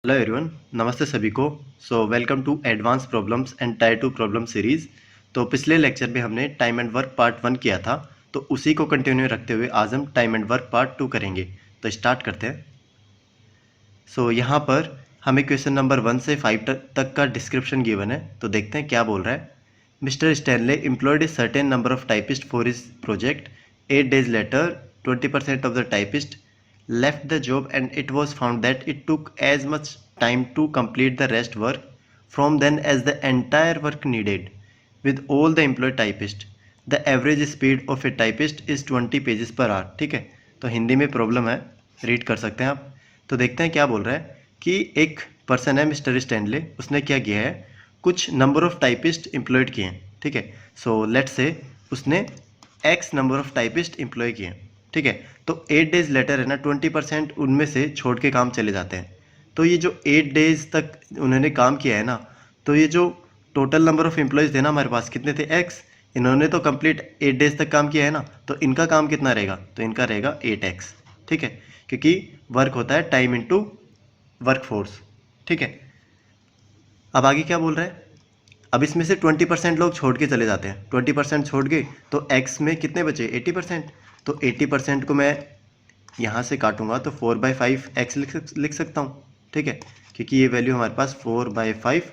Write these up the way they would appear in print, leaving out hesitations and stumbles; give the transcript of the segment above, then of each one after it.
Hello everyone, नमस्ते सभी को। Welcome to advance problems and tier 2 problem series. तो पिछले लेक्चर में हमने टाइम एंड वर्क पार्ट 1 किया था, तो उसी को कंटिन्यू रखते हुए आज हम टाइम एंड वर्क पार्ट 2 करेंगे। तो स्टार्ट करते हैं। यहाँ पर हमें क्वेश्चन नंबर 1 से 5 तक का डिस्क्रिप्शन गिवन है, तो देखते हैं क्या बोल रहा है। Mister Stanley employed a certain number of typist for his project. 8 days later 20% of the typist left the job and it was found that it took as much time to complete the rest work from then as the entire work needed with all the employed typist. The average speed of a typist is 20 pages per hour। ठीक है, तो हिंदी में problem है, read कर सकते हैं आप। तो देखते हैं क्या बोल रहा है कि एक पर्सन है मिस्टर स्टैनले, उसने क्या किया है, कुछ नंबर ऑफ टाइपिस्ट एम्प्लॉयड किए हैं। ठीक है, सो लेट्स से उसने X number of typist employ किए हैं। ठीक है, तो 8 days लेटर है ना, 20% उनमें से छोड़ के काम चले जाते हैं। तो ये जो 8 days तक उन्होंने काम किया है ना, तो ये जो टोटल नंबर ऑफ एम्प्लॉयज़ थे ना हमारे पास, कितने थे, एक्स। इन्होंने तो कंप्लीट 8 days तक काम किया है ना, तो इनका काम कितना रहेगा, तो इनका रहेगा 8x। ठीक है, क्योंकि वर्क होता है टाइम इनटू वर्क फोर्स। ठीक है, अब आगे क्या बोल रहा है, अब इसमें से 20% लोग छोड़ के चले जाते हैं। 20% छोड़ गए तो x में कितने बचे, 80%। तो 80% को मैं यहाँ से काटूंगा तो 4/5 x लिख सकता हूँ। ठीक है, क्योंकि ये वैल्यू हमारे पास 4/5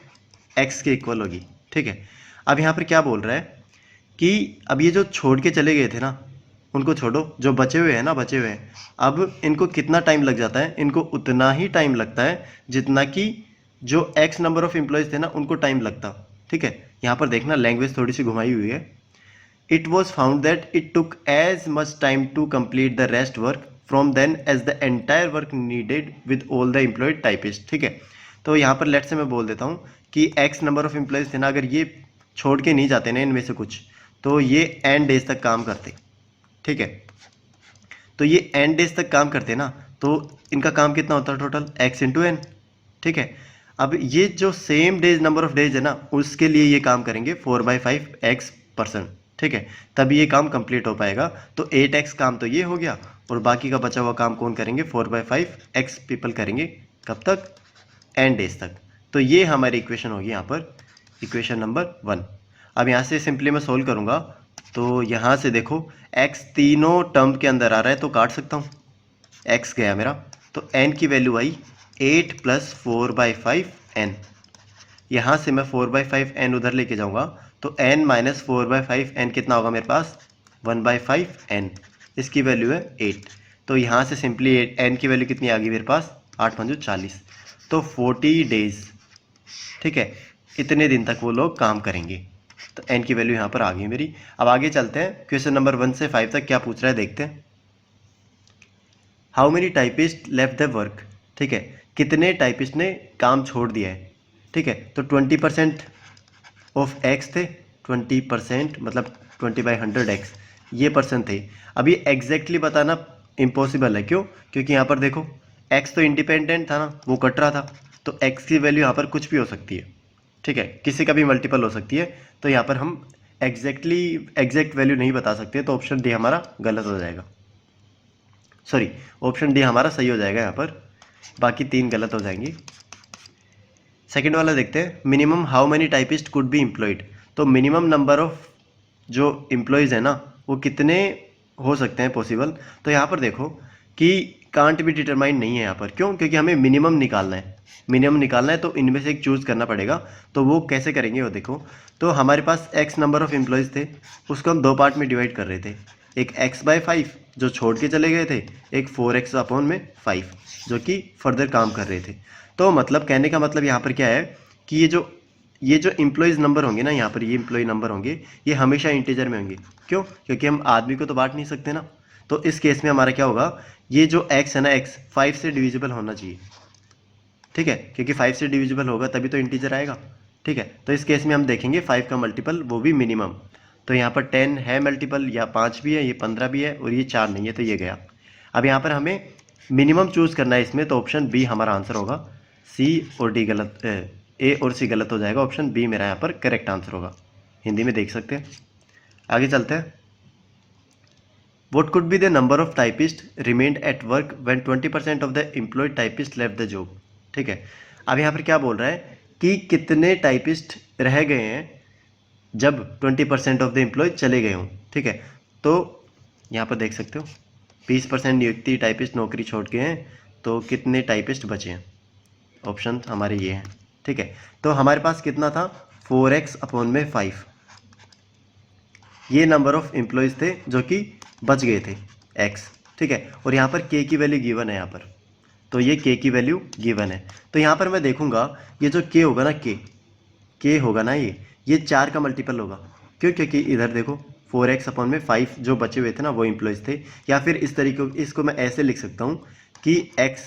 x के इक्वल होगी। ठीक है, अब यहाँ पर क्या बोल रहा है कि अब ये जो छोड़ के चले गए थे ना, उनको छोड़ो, जो बचे हुए हैं ना, बचे हुए हैं, अब इनको कितना टाइम लग जाता है, इनको उतना ही टाइम लगता है जितना कि जो x नंबर ऑफ एम्प्लॉयज़ थे ना उनको टाइम लगता। ठीक है, यहाँ पर देखना लैंग्वेज थोड़ी सी घुमाई हुई है। It was found that it took as much time to complete the rest work from then as the entire work needed with all the employed typist. ठीक है, तो यहाँ पर लेट से मैं बोल देता हूँ कि एक्स नंबर ऑफ एम्प्लॉयज़ थे ना, अगर ये छोड़ के नहीं जाते ना इनमें से कुछ, तो ये एन डेज तक काम करते। ठीक है, तो ये एन डेज तक काम करते ना, तो इनका काम कितना होता है, टोटल एक्स इंटू एन। ठीक है, अब ये जो same days number of days है ना, उसके लिए ये काम करेंगे 4/5 एक्स पर्सन। ठीक है, तभी ये काम कंप्लीट हो पाएगा। तो 8x काम तो ये हो गया, और बाकी का बचा हुआ काम कौन करेंगे, 4/5 एक्स पीपल करेंगे। कब तक, एन डेज तक। तो ये हमारी इक्वेशन होगी यहाँ पर, इक्वेशन नंबर 1। अब यहाँ से सिंपली मैं सोल्व करूँगा, तो यहाँ से देखो x तीनों टर्म के अंदर आ रहा है तो काट सकता हूँ, x गया मेरा, तो n की वैल्यू आई 8 + 4/5 n। यहाँ से मैं 4/5 n उधर लेके जाऊँगा तो n - 4/5 n कितना होगा मेरे पास, 1/5 n। इसकी वैल्यू है 8। तो यहाँ से सिंपली n की वैल्यू कितनी आ गई मेरे पास, 8×5 = 40। तो 40 डेज। ठीक है, इतने दिन तक वो लोग काम करेंगे। तो n की वैल्यू यहाँ पर आ गई मेरी। अब आगे चलते हैं, क्वेश्चन नंबर 1 से 5 तक क्या पूछ रहा है देखते हैं। How many typist left the work. ठीक है, कितने टाइपिस्ट ने काम छोड़ दिया है। ठीक है, तो 20% ऑफ एक्स थे, 20% मतलब 20/100x ये पर्सन थे। अब ये एग्जैक्टली बताना इम्पॉसिबल है, क्यों, क्योंकि यहाँ पर देखो x तो इंडिपेंडेंट था ना, वो कट रहा था, तो x की वैल्यू यहाँ पर कुछ भी हो सकती है। ठीक है, किसी का भी मल्टीपल हो सकती है, तो यहाँ पर हम एग्जैक्ट वैल्यू नहीं बता सकते, तो ऑप्शन डी हमारा गलत हो जाएगा। सॉरी, ऑप्शन डी हमारा सही हो जाएगा यहाँ पर, बाकी 3 गलत हो जाएंगी। सेकेंड वाला देखते हैं, minimum how many typist could be employed. तो मिनिमम नंबर ऑफ जो एम्प्लॉयज़ है ना, वो कितने हो सकते हैं पॉसिबल। तो यहाँ पर देखो कि कांट भी डिटरमाइन नहीं है यहाँ पर, क्यों, क्योंकि हमें मिनिमम निकालना है। मिनिमम निकालना है तो इनमें से एक चूज़ करना पड़ेगा। तो वो कैसे करेंगे वो देखो, तो हमारे पास एक्स नंबर ऑफ एम्प्लॉयज़ थे, उसको हम 2 पार्ट में डिवाइड कर रहे थे। एक x/5 जो छोड़ के चले गए थे, एक 4x/5 जो कि फर्दर काम कर रहे थे। तो मतलब कहने का मतलब यहाँ पर क्या है कि ये जो एम्प्लॉयज़ नंबर होंगे ना, यहाँ पर ये एम्प्लॉय नंबर होंगे, ये हमेशा इंटीजर में होंगे। क्यों, क्योंकि हम आदमी को तो बांट नहीं सकते ना। तो इस केस में हमारा क्या होगा, ये जो x है ना, x 5 से डिविजिबल होना चाहिए। ठीक है, क्योंकि 5 से डिविजिबल होगा तभी तो इंटीजर आएगा। ठीक है, तो इस केस में हम देखेंगे 5 का मल्टीपल, वो भी मिनिमम। तो यहाँ पर 10 है मल्टीपल, या 5 भी है, ये 15 भी है, और ये 4 नहीं है, तो ये गया। अब यहाँ पर हमें मिनिमम चूज़ करना है इसमें, तो ऑप्शन बी हमारा आंसर होगा। सी और डी गलत, ए और सी गलत हो जाएगा, ऑप्शन बी मेरा यहाँ पर करेक्ट आंसर होगा। हिंदी में देख सकते हैं। आगे चलते हैं। What could be the number of typists remained at work when 20% of the employed typists left the job। ठीक है। अब यहाँ पर क्या बोल रहा है कि कितने टाइपिस्ट रह गए हैं जब 20% ऑफ द एम्प्लॉय चले गए हों, ठीक है। तो यहाँ पर देख सकते हो 20% नियुक्ति टाइपिस्ट नौकरी छोड़ के हैं, तो कितने टाइपिस्ट बचे हैं, ऑप्शन हमारे ये हैं, ठीक है। तो हमारे पास कितना था 4x/5, ये नंबर ऑफ एम्प्लॉयज़ थे जो कि बच गए थे x, ठीक है। और यहाँ पर k की वैल्यू गिवन है यहाँ पर, तो ये k की वैल्यू गिवन है। तो यहाँ पर मैं देखूंगा ये जो k होगा ना, k होगा ना, ये 4 का मल्टीपल होगा। क्यों? क्योंकि इधर देखो 4x/5 जो बचे हुए थे ना वो एम्प्लॉयज़ थे। या फिर इस तरीके इसको मैं ऐसे लिख सकता हूँ कि x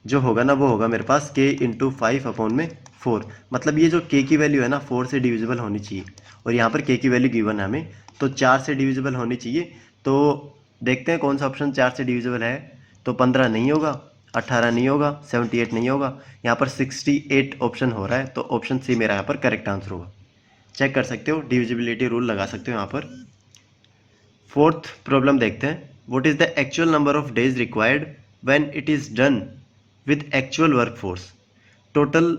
जो होगा ना वो होगा मेरे पास k × 5/4, मतलब ये जो k की वैल्यू है ना 4 से डिविजिबल होनी चाहिए, और यहाँ पर k की वैल्यू गिवन है हमें, तो 4 से डिविजिबल होनी चाहिए। तो देखते हैं कौन सा ऑप्शन 4 से डिविजिबल है। तो 15 नहीं होगा, 18 नहीं होगा, 78 नहीं होगा, यहाँ पर 68 ऑप्शन हो रहा है, तो ऑप्शन सी मेरा यहाँ पर करेक्ट आंसर होगा। चेक कर सकते हो, डिविजिबिलिटी रूल लगा सकते हो यहाँ पर। फोर्थ प्रॉब्लम देखते हैं। What is the actual number of days required when it is done with actual work force total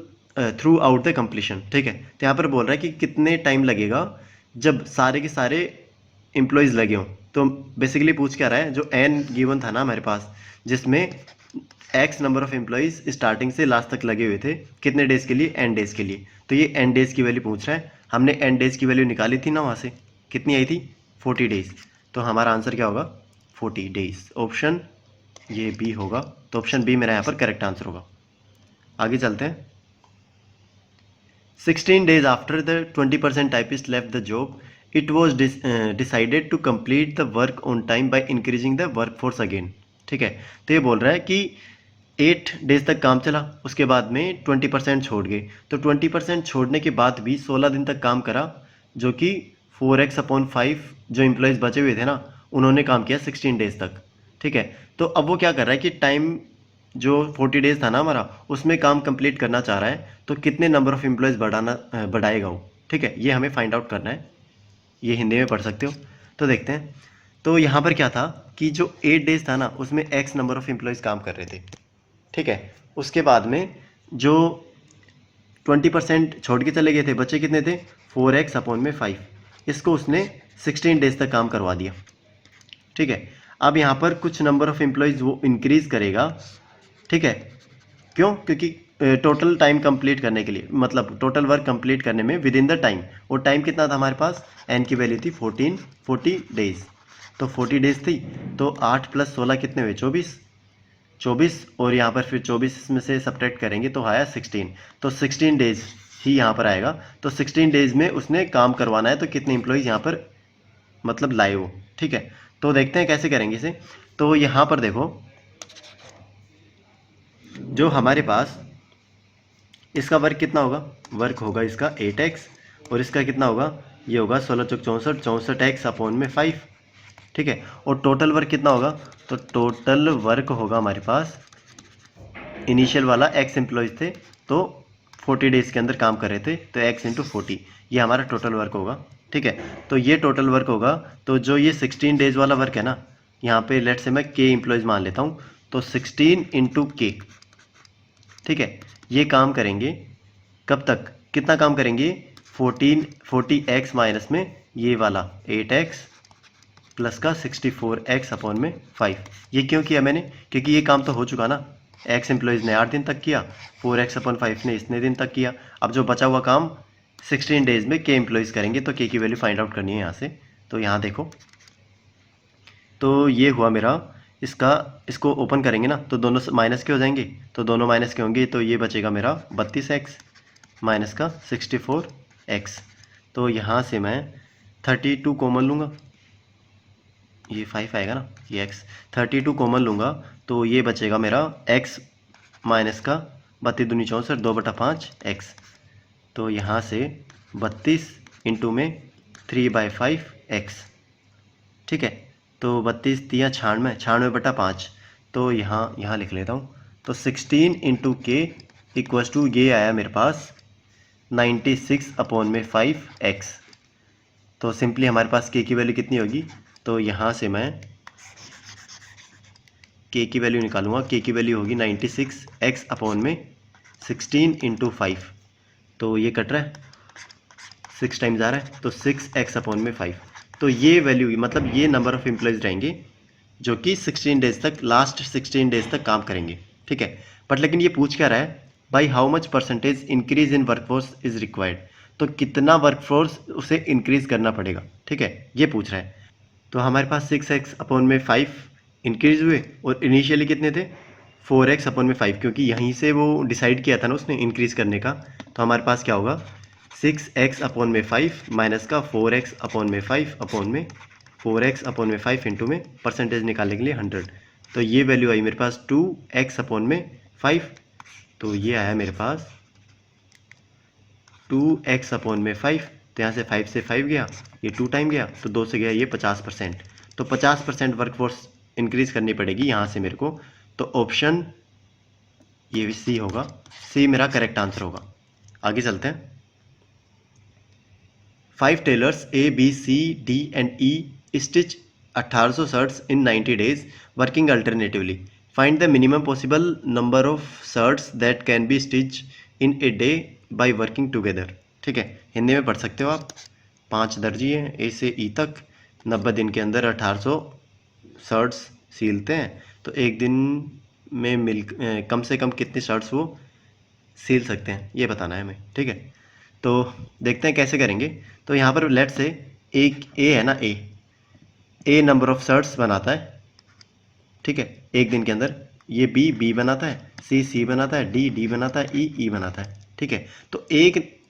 through out the completion, ठीक है। तो यहाँ पर बोल रहा है कि कितने टाइम लगेगा जब सारे के सारे एम्प्लॉयज़ लगे हों। तो बेसिकली पूछ क्या रहा है, जो एन गिवन था ना हमारे पास, जिसमें x number of employees starting से लास्ट तक लगे हुए थे, कितने डेज़ के लिए, एन डेज़ के लिए। तो ये एन डेज़ की वैल्यू पूछ रहा है। हमने एन डेज़ की वैल्यू निकाली थी ना, वहाँ से कितनी आई थी 40 डेज़। तो हमारा आंसर क्या होगा 40 डेज़, ऑप्शन ये बी होगा। तो ऑप्शन बी मेरा यहाँ पर करेक्ट आंसर होगा। आगे चलते हैं। 16 days after the 20% typist left the job, it was decided to complete the work on time by increasing the workforce again, ठीक है। तो ये बोल रहा है कि 8 डेज तक काम चला, उसके बाद में 20% छोड़ गए। तो 20% छोड़ने के बाद भी 16 दिन तक काम करा, जो कि 4x/5 जो एम्प्लॉयज़ बचे हुए थे ना उन्होंने काम किया 16 डेज तक, ठीक है। तो अब वो क्या कर रहा है कि टाइम जो 40 डेज़ था ना हमारा, उसमें काम कंप्लीट करना चाह रहा है, तो कितने नंबर ऑफ़ एम्प्लॉयज़ बढ़ाएगा वो, ठीक है। ये हमें फाइंड आउट करना है, ये हिंदी में पढ़ सकते हो। तो देखते हैं। तो यहाँ पर क्या था कि जो 8 डेज़ था ना उसमें एक्स नंबर ऑफ़ एम्प्लॉयज़ काम कर रहे थे, ठीक है। उसके बाद में जो 20% छोड़ के चले गए थे, बच्चे कितने थे 4x/5, इसको उसने 16 डेज़ तक काम करवा दिया, ठीक है। अब यहाँ पर कुछ नंबर ऑफ़ एम्प्लॉयज़ वो इंक्रीज़ करेगा, ठीक है। क्यों? क्योंकि टोटल टाइम कंप्लीट करने के लिए, मतलब टोटल वर्क कंप्लीट करने में विद इन द टाइम, वो टाइम कितना था हमारे पास, एन की वैल्यू थी 40 डेज़। तो 40 डेज़ थी, तो 8 + 16 कितने हुए 24, और यहाँ पर फिर 24 में से सब्ट्रैक्ट करेंगे तो आया 16, तो 16 डेज़ ही यहाँ पर आएगा। तो 16 डेज़ में उसने काम करवाना है, तो कितने एम्प्लॉयज़ यहाँ पर मतलब लाए वो, ठीक है। तो देखते हैं कैसे करेंगे इसे। तो यहाँ पर देखो, जो हमारे पास इसका वर्क कितना होगा, वर्क होगा इसका 8x, और इसका कितना होगा, ये होगा 16 × 64, 64x/5, ठीक है। और टोटल वर्क कितना होगा, तो टोटल वर्क होगा हमारे पास, इनिशियल वाला x एम्प्लॉयज़ थे तो 40 डेज़ के अंदर काम कर रहे थे, तो x × 40 ये हमारा टोटल वर्क होगा, ठीक है। तो ये टोटल वर्क होगा। तो जो ये 16 डेज़ वाला वर्क है ना, यहाँ पे लेट से मैं k एम्प्लॉयज़ मान लेता हूँ, तो 16 × k, ठीक है। ये काम करेंगे कब तक, कितना काम करेंगे 40x माइनस में ये वाला 8x प्लस का 64x/5। ये क्यों किया मैंने, क्योंकि ये काम तो हो चुका ना, x एम्प्लॉयज़ ने 8 दिन तक किया, 4x/5 ने इतने दिन तक किया। अब जो बचा हुआ काम 16 डेज़ में k एम्प्लॉयज़ करेंगे, तो k की वैल्यू फाइंड आउट करनी है यहाँ से। तो यहाँ देखो, तो ये हुआ मेरा, इसको ओपन करेंगे ना तो दोनों माइनस के हो जाएंगे, तो दोनों माइनस के होंगे, तो ये बचेगा मेरा 32x माइनस का 64x। तो यहाँ से मैं 32 कॉमन लूँगा, ये 5 आएगा ना, ये x 32 कॉमन लूँगा, तो ये बचेगा मेरा x माइनस का 32 दूनी 64, 2/5 x। तो यहाँ से 32 इंटू में 3/5 x, ठीक है। तो 32 × 96, 96/5, तो यहाँ लिख लेता हूँ। तो 16 × k इक्वल्स टू ये आया मेरे पास 96/5x। तो सिंपली हमारे पास k की वैल्यू कितनी होगी, तो यहाँ से मैं के की वैल्यू निकालूंगा, के की वैल्यू होगी 96x अपॉन में 16 इंटू 5, तो ये कट रहा है, 6 टाइम्स आ रहा है, तो 6x अपॉन में 5। तो ये वैल्यू मतलब ये नंबर ऑफ एम्प्लॉयज़ रहेंगे जो कि 16 डेज तक, लास्ट 16 डेज तक काम करेंगे, ठीक है। बट लेकिन ये पूछ क्या रहा है, by how much percentage increase in workforce is required, तो कितना वर्कफोर्स उसे इंक्रीज करना पड़ेगा, ठीक है, ये पूछ रहा है। तो हमारे पास 6x अपॉन में 5 इंक्रीज हुए और इनिशियली कितने थे 4x अपॉन में 5, क्योंकि यहीं से वो डिसाइड किया था ना उसने इंक्रीज करने का। तो हमारे पास क्या होगा 6x अपॉन में 5 माइनस का 4x अपॉन में 5 अपॉन में 4x अपॉन में 5 इंटू में परसेंटेज निकालने के लिए 100। तो ये वैल्यू आई मेरे पास 2x अपॉन में 5, तो ये आया मेरे पास 2x अपॉन में 5। तो यहाँ से 5 से 5 गया, ये 2 टाइम गया, तो 2 से गया ये 50%। तो 50% वर्कफोर्स इंक्रीज करनी पड़ेगी यहाँ से मेरे को। तो ऑप्शन ये भी सी होगा, सी मेरा करेक्ट आंसर होगा। आगे चलते हैं। 5 tailors A B C D and E stitch 1800 shirts in 90 days working alternatively, find the minimum possible number of shirts that can be stitch in a day by working together, ठीक है। हिंदी में पढ़ सकते हो आप। 5 दर्जी हैं ए से ई तक, 90 दिन के अंदर 1800 शर्ट्स सीलते हैं, तो एक दिन में कम से कम कितनी शर्ट्स वो सील सकते हैं ये बताना है हमें, ठीक है। तो देखते हैं कैसे करेंगे। तो यहाँ पर लेट से एक ए है ना, ए नंबर ऑफ शर्ट्स बनाता है, ठीक है, एक दिन के अंदर। ये बी बनाता है, सी बनाता है, डी बनाता है, ई बनाता है, ठीक है। तो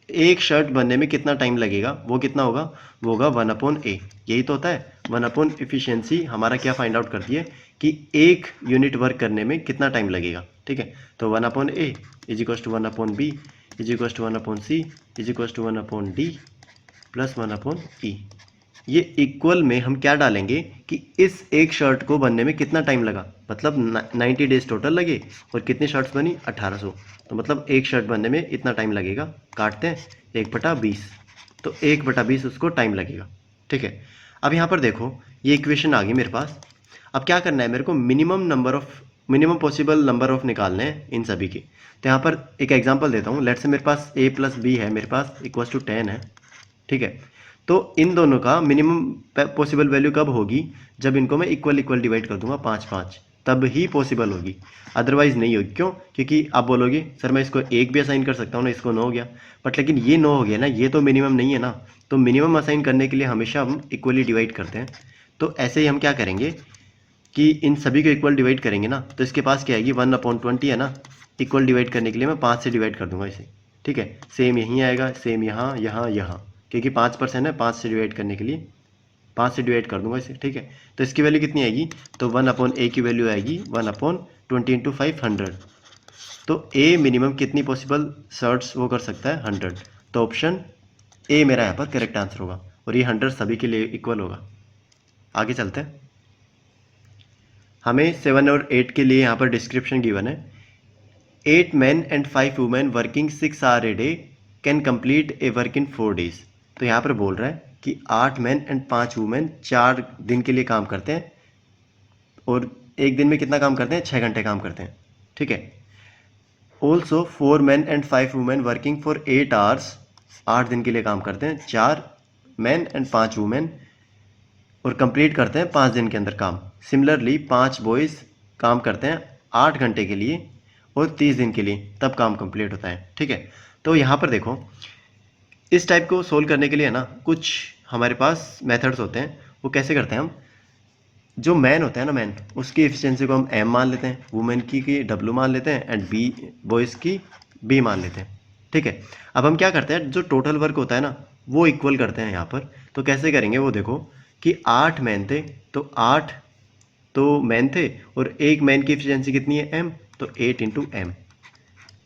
एक शर्ट बनने में कितना टाइम लगेगा, वो कितना होगा, वो होगा 1/a। यही तो होता है 1/, एफिशिएंसी हमारा क्या फाइंड आउट करती है कि एक यूनिट वर्क करने में कितना टाइम लगेगा, ठीक है। तो 1/a is equals to 1/b is equals to 1/c is equals to 1/d plus 1/e। ये इक्वल में हम क्या डालेंगे कि इस एक शर्ट को बनने में कितना टाइम लगा, मतलब 90 डेज टोटल लगे और कितनी शर्ट्स बनी 1800, तो मतलब एक शर्ट बनने में इतना टाइम लगेगा। काटते हैं 1/20, तो 1/20 उसको टाइम लगेगा, ठीक है। अब यहाँ पर देखो ये इक्वेशन आ गई मेरे पास। अब क्या करना है मेरे को, मिनिमम पॉसिबल नंबर ऑफ निकालने हैं इन सभी के। तो यहाँ पर एक एग्जांपल देता हूँ। लेट से मेरे पास a प्लस बी है, मेरे पास इक्वल्स टू 10 है, ठीक है। तो इन दोनों का मिनिमम पॉसिबल वैल्यू कब होगी, जब इनको मैं इक्वल डिवाइड कर दूंगा 5-5, तब ही पॉसिबल होगी, अदरवाइज नहीं होगी। क्यों, क्योंकि आप बोलोगे सर मैं इसको 1 भी असाइन कर सकता हूँ ना, इसको 9 हो गया, बट लेकिन ये 9 हो गया ना, ये तो मिनिमम नहीं है ना। तो मिनिमम असाइन करने के लिए हमेशा हम इक्वली डिवाइड करते हैं। तो ऐसे ही हम क्या करेंगे कि इन सभी को इक्वल डिवाइड करेंगे ना, तो इसके पास क्या आएगी 1/20 है ना। इक्वल डिवाइड करने के लिए मैं 5 से डिवाइड कर दूंगा इसे, ठीक है। सेम यहीं आएगा, सेम यहाँ यहाँ, क्योंकि 5% है, 5 से डिवाइड करने के लिए 5 से डिवाइड कर दूंगा इसे, ठीक है। तो इसकी वैल्यू कितनी आएगी, तो 1/a की वैल्यू आएगी 1/20 इंटू 500। तो a मिनिमम कितनी पॉसिबल शर्ट्स वो कर सकता है 100। तो ऑप्शन ए मेरा यहाँ पर करेक्ट आंसर होगा, और ये 100 सभी के लिए इक्वल होगा। आगे चलते हैं। हमें 7 और 8 के लिए यहाँ पर डिस्क्रिप्शन गिवन है। 8 men and 5 women working 6 hours a day can complete a work in 4 days। तो यहाँ पर बोल रहा है कि 8 मैन एंड 5 वुमेन 4 दिन के लिए काम करते हैं, और एक दिन में कितना काम करते हैं, 6 घंटे काम करते हैं, ठीक है। Also 4 men and 5 women working for 8 hours, 8 दिन के लिए काम करते हैं 4 मैन एंड 5 वुमेन, और कंप्लीट करते हैं 5 दिन के अंदर काम। सिमिलरली 5 बॉयज़ काम करते हैं 8 घंटे के लिए और 30 दिन के लिए, तब काम कंप्लीट होता है, ठीक है। तो यहाँ पर देखो इस टाइप को सोल्व करने के लिए है ना, कुछ हमारे पास मेथड्स होते हैं। वो कैसे करते हैं हम, जो मैन होता है ना, मैन उसकी एफिशिएंसी को हम m मान लेते हैं, वुमेन की w मान लेते हैं, एंड बी बॉयज़ की b मान लेते हैं, ठीक है। अब हम क्या करते हैं, जो टोटल वर्क होता है ना वो इक्वल करते हैं यहाँ पर। तो कैसे करेंगे वो देखो कि 8 मैन थे, तो 8 तो मैन थे, और एक मैन की एफिशिएंसी कितनी है m, तो 8 इंटू m,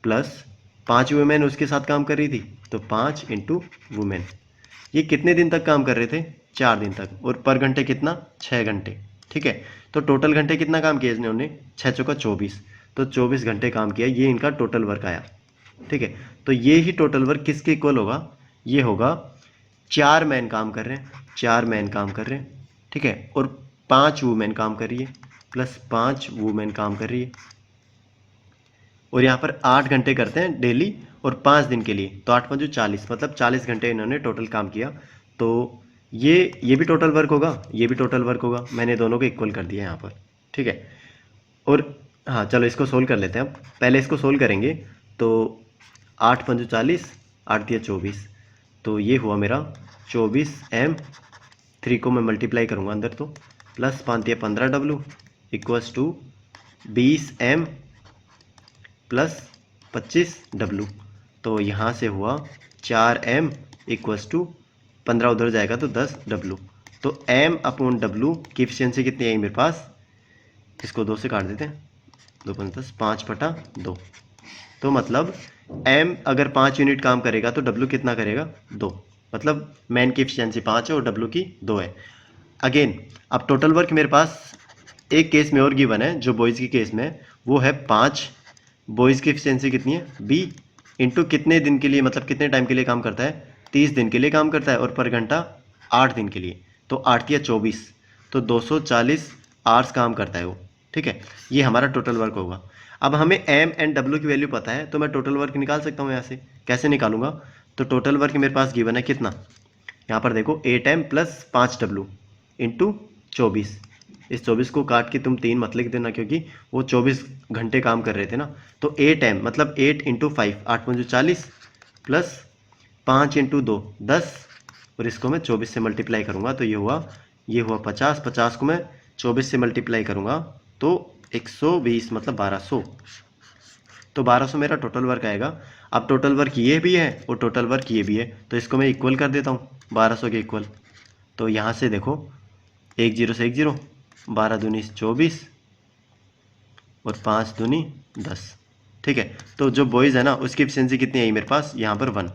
प्लस 5 वुमेन उसके साथ काम कर रही थी, तो 5 इंटू वुमेन। ये कितने दिन तक काम कर रहे थे, 4 दिन तक, और पर घंटे कितना, 6 घंटे, ठीक है। तो टोटल घंटे कितना काम किया इन्होंने, 6 चौका 24, तो 24 घंटे काम किया, ये इनका टोटल वर्क आया, ठीक है। तो ये ही टोटल वर्क किसके इक्वल होगा, ये होगा 4 मैन काम कर रहे हैं, 4 मैन काम कर रहे हैं, ठीक है, और 5 वुमेन काम कर रही है, प्लस 5 वुमेन काम कर रही है, और यहाँ पर 8 घंटे करते हैं डेली और 5 दिन के लिए, तो 8 5 40, मतलब 40 घंटे इन्होंने टोटल काम किया। तो ये भी टोटल वर्क होगा, ये भी टोटल वर्क होगा, मैंने दोनों को इक्वल कर दिया यहाँ पर, ठीक है। और हाँ चलो इसको सोल्व कर लेते हैं। अब पहले इसको सोल्व करेंगे तो 8 5 40, 8 दिया 24, तो ये हुआ मेरा 24M, 3 को मैं मल्टीप्लाई करूँगा अंदर, तो प्लस 5 दिया 15W equals to 20M plus 25W, तो यहाँ से हुआ 4M इक्वल्स टू 15 उधर जाएगा तो 10W, तो M अपॉन W की एफिशिएंसी कितनी आई मेरे पास, इसको 2 से काट देते हैं, 2 5 10, 5/2, तो मतलब M अगर 5 यूनिट काम करेगा तो W कितना करेगा, 2, मतलब मैन की एफिशिएंसी 5 है और W की 2 है। अगेन अब टोटल वर्क मेरे पास एक केस में और गिवन है, जो बॉयज़ की केस में वो है 5, बॉयज़ की एफिशिएंसी कितनी है, B इंटू कितने दिन के लिए, मतलब कितने टाइम के लिए काम करता है, 30 दिन के लिए काम करता है, और पर घंटा 8 दिन के लिए, तो 8 या 24, तो 240 आवर्स काम करता है वो, ठीक है। ये हमारा टोटल वर्क होगा। अब हमें M एंड W की वैल्यू पता है, तो मैं टोटल वर्क निकाल सकता हूँ यहाँ से। कैसे निकालूंगा, तो टोटल वर्क मेरे पास गिवन है कितना, यहाँ पर देखो 8M प्लस 5W इंटू 24, इस 24 को काट के तुम 3 मत लिख देना, क्योंकि वो 24 घंटे काम कर रहे थे ना। तो 8M मतलब 8 इंटू 5, 8 5 40 प्लस 5 इंटू 2 10, और इसको मैं 24 से मल्टीप्लाई करूँगा, तो ये हुआ 50, 50 को मैं 24 से मल्टीप्लाई करूँगा तो 120, मतलब 1200, तो 1200 मेरा टोटल वर्क आएगा। अब टोटल वर्क ये भी है और टोटल वर्क ये भी है, तो इसको मैं इक्वल कर देता हूँ 1200 के इक्वल। तो यहाँ से देखो 1 0 से 1 0, 12 दूनी 24 और 5 दूनी 10, ठीक है। तो जो बॉयज़ है ना उसकी एफिशिएंसी कितनी आई मेरे पास, यहाँ पर 1,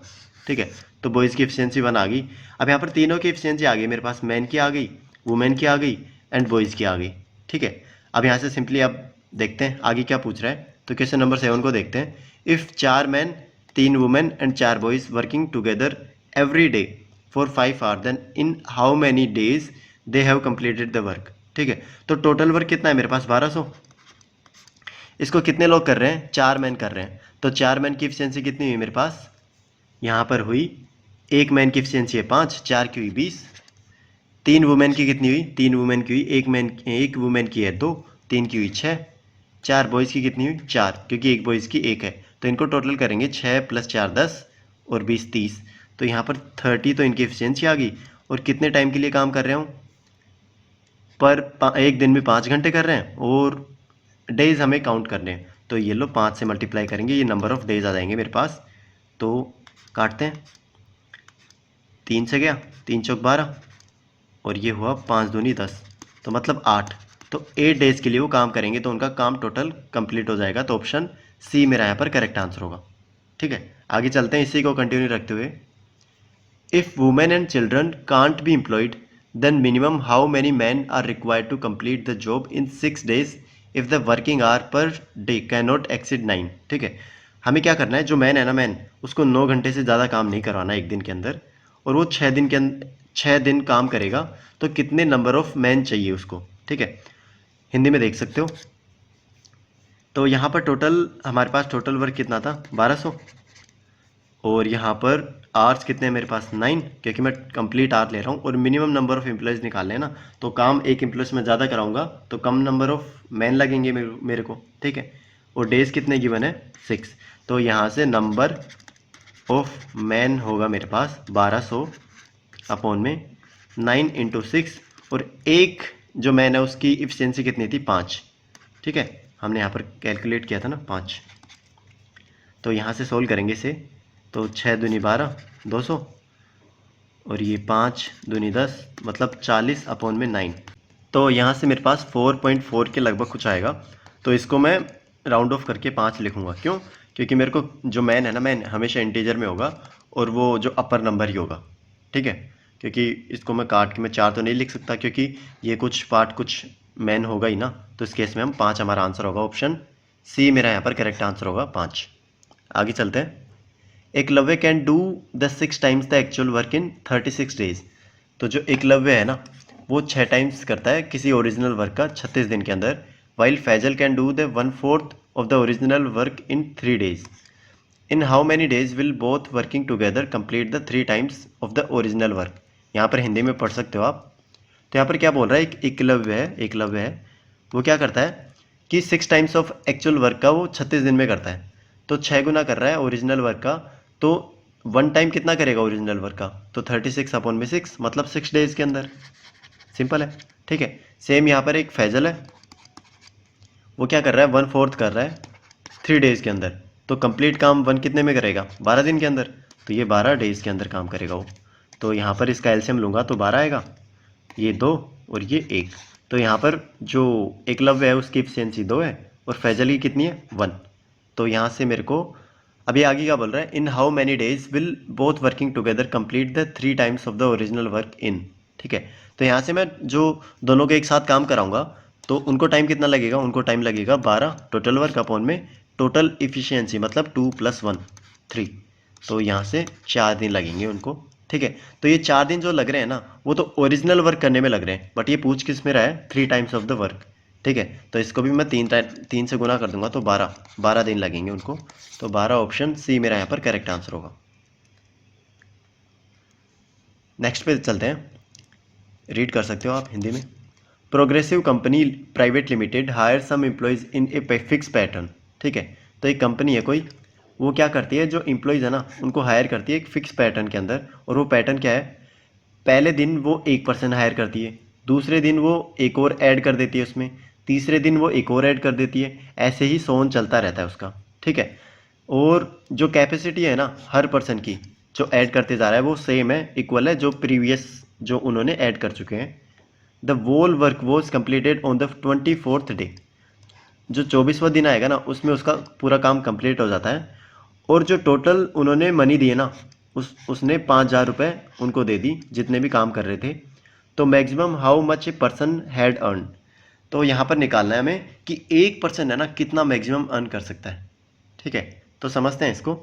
ठीक है। तो बॉयज़ की एफिशिएंसी 1 आ गई। अब यहाँ पर तीनों की एफिशिएंसी आ गई मेरे पास, मैन की आ गई, वुमेन की आ गई एंड बॉयज़ की आ गई, ठीक है। अब यहाँ से सिंपली आप देखते हैं आगे क्या पूछ रहा है। तो क्वेश्चन नंबर 7 को देखते हैं। If 4 man 3 women and 4 boys working together every day for 5 hour, then in how many days they have completed the work, ठीक है। तो टोटल वर्क कितना है मेरे पास, 1200। इसको कितने लोग कर रहे हैं, 4 मैन कर रहे हैं, तो 4 मैन की एफिशिएंसी कितनी हुई मेरे पास, यहाँ पर हुई, एक मैन की एफिशिएंसी है 5, 4 की हुई 20, 3 वुमेन की कितनी हुई, 3 वुमेन की हुई, एक वुमेन की है 2, 3 की हुई 6, 4 बॉयज़ की कितनी हुई 4, क्योंकि एक बॉयज़ की 1 है, तो इनको टोटल करेंगे 6 प्लस 4 10 और 20 30, तो यहाँ पर 30 तो इनकी एफिशिएंसी आ गई। और कितने टाइम के लिए काम कर रहे हूँ, पर एक दिन में 5 घंटे कर रहे हैं, और डेज हमें काउंट करने हैं, तो ये लो 5 से मल्टीप्लाई करेंगे, ये नंबर ऑफ डेज आ जाएंगे मेरे पास। तो काटते हैं, 3 से गया, 3 चौक 12, और ये हुआ 5 दूनी 10, तो मतलब 8, तो 8 डेज के लिए वो काम करेंगे, तो उनका काम टोटल कंप्लीट हो जाएगा। तो ऑप्शन सी मेरा यहाँ पर करेक्ट आंसर होगा, ठीक है। आगे चलते हैं, इसी को कंटिन्यू रखते हुए। If women and children can't be employed, then minimum how many men are required to complete the job in 6 days if the working hour per day cannot exceed 9, ठीक है। हमें क्या करना है, जो मैन है ना, मैन उसको 9 घंटे से ज़्यादा काम नहीं करवाना एक दिन के अंदर, और वो 6 दिन काम करेगा, तो कितने नंबर ऑफ मैन चाहिए उसको, ठीक है। हिंदी में देख सकते हो। तो यहाँ पर टोटल हमारे पास टोटल वर्क कितना था, 1200, और यहाँ पर आवर्स कितने हैं मेरे पास, 9, क्योंकि मैं कंप्लीट आवर ले रहा हूँ, और मिनिमम नंबर ऑफ एम्प्लॉयज़ निकालने हैं ना, तो काम एक एम्प्लॉयज़ में ज़्यादा कराऊंगा तो कम नंबर ऑफ मैन लगेंगे मेरे को, ठीक है। और डेज कितने गिवन है, 6, तो यहाँ से नंबर ऑफ मैन होगा मेरे पास 1200 अपॉन में 9 इंटू 6, और एक जो मैन है उसकी एफिशिएंसी कितनी थी, 5, ठीक है। हमने यहाँ पर कैलकुलेट किया था ना 5, तो यहाँ से सोल्व करेंगे इसे, तो 6 दूनी 12 200, और ये 5 दूनी 10, मतलब 40 अपॉन में 9, तो यहाँ से मेरे पास 4.4 के लगभग कुछ आएगा। तो इसको मैं राउंड ऑफ करके 5 लिखूँगा, क्यों, क्योंकि मेरे को जो मैन है ना, मैन हमेशा इंटीजर में होगा, और वो जो अपर नंबर ही होगा, ठीक है। क्योंकि इसको मैं काट के मैं 4 तो नहीं लिख सकता, क्योंकि ये कुछ पार्ट कुछ मैन होगा ही ना, तो इस केस में हम 5 हमारा आंसर होगा। ऑप्शन सी मेरा यहाँ पर करेक्ट आंसर होगा, 5। आगे चलते हैं। Eklavya can do the 6 times the actual work in 36 days, तो जो एकलव्य है ना वो 6 टाइम्स करता है किसी ओरिजिनल वर्क का 36 दिन के अंदर। while Fazal can do the 1/4 of the original work in 3 days. In how many days will both working together complete the 3 times of the original work? यहाँ पर हिंदी में पढ़ सकते हो आप। तो यहाँ पर क्या बोल रहा है, एक एकलव्य है, वो क्या करता है कि 6 टाइम्स ऑफ एक्चुअल वर्क का वो 36 दिन में करता है। तो 6 गुना कर रहा है ओरिजिनल वर्क का, तो 1 टाइम कितना करेगा ओरिजिनल वर्क का, तो 36/6 मतलब 6 डेज के अंदर। सिंपल है, ठीक है। सेम यहाँ पर एक फैजल है, वो क्या कर रहा है 1/4 कर रहा है 3 डेज़ के अंदर। तो कंप्लीट काम 1 कितने में करेगा, 12 दिन के अंदर। तो ये 12 डेज़ के अंदर काम करेगा वो। तो यहाँ पर इसका एलसीएम लूँगा तो 12 आएगा, ये 2 और ये 1। तो यहाँ पर जो एकलव्य है उसकी एफिशिएंसी 2 है और फैजल की कितनी है 1। तो यहाँ से मेरे को अभी आगे क्या बोल रहा है, इन how many days will both working together complete the 3 times of the original work in. ठीक है, तो यहाँ से मैं जो दोनों के एक साथ काम कराऊंगा तो उनको टाइम कितना लगेगा, उनको टाइम लगेगा 12 टोटल वर्क अपॉन में टोटल इफिशियंसी मतलब 2 + 1 3। तो यहाँ से 4 दिन लगेंगे उनको। ठीक है, तो ये 4 दिन जो लग रहे हैं ना वो तो ओरिजिनल वर्क करने में लग रहे हैं, बट ये पूछ किस में रहा है 3 टाइम्स ऑफ द वर्क। ठीक है, तो इसको भी मैं 3 से गुना कर दूंगा तो 12 दिन लगेंगे उनको। तो 12 ऑप्शन सी मेरा यहाँ पर करेक्ट आंसर होगा। नेक्स्ट पे चलते हैं, रीड कर सकते हो आप हिंदी में। Progressive company private limited hire some employees in a fix pattern. ठीक है, तो एक कंपनी है कोई, वो क्या करती है, जो एम्प्लॉयज़ है ना उनको हायर करती है एक फिक्स पैटर्न के अंदर। और वो पैटर्न क्या है, पहले दिन वो एक पर्सन हायर करती है, दूसरे दिन वो एक और ऐड कर देती है उसमें, तीसरे दिन वो एक और ऐड कर देती है, ऐसे ही सोन चलता रहता है उसका। ठीक है, और जो कैपेसिटी है ना हर पर्सन की जो ऐड करते जा रहा है वो सेम है, इक्वल है जो प्रीवियस जो उन्होंने ऐड कर चुके हैं। The whole work was completed on the 24th day. जो 24वां दिन आएगा ना उसमें उसका पूरा काम कंप्लीट हो जाता है। और जो टोटल उन्होंने मनी दिए ना उसने 5,000 रुपये उनको दे दी जितने भी काम कर रहे थे। तो maximum how much a person had earn. तो यहाँ पर निकालना है हमें कि एक पर्सन है ना कितना मैक्सिमम अर्न कर सकता है। ठीक है, तो समझते हैं इसको।